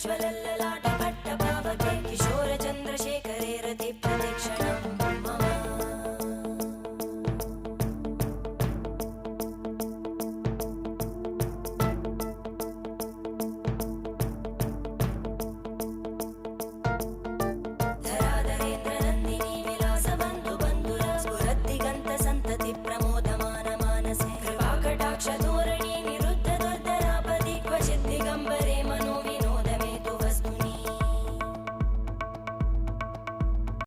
ज्वलल्ललाट पट्टपावके किशोर चन्द्रशेखरे रति प्रतीक्षणं मम धराधरेन्द्र नन्दिनी विलास बन्धु बन्धुरा स्फुरद्दिगन्त सन्तति प्रमोदमान मानसे कृपाकटाक्ष धोरणी निरुद्ध दुर्धरापदि क्वचित् दिगम्बरे मनो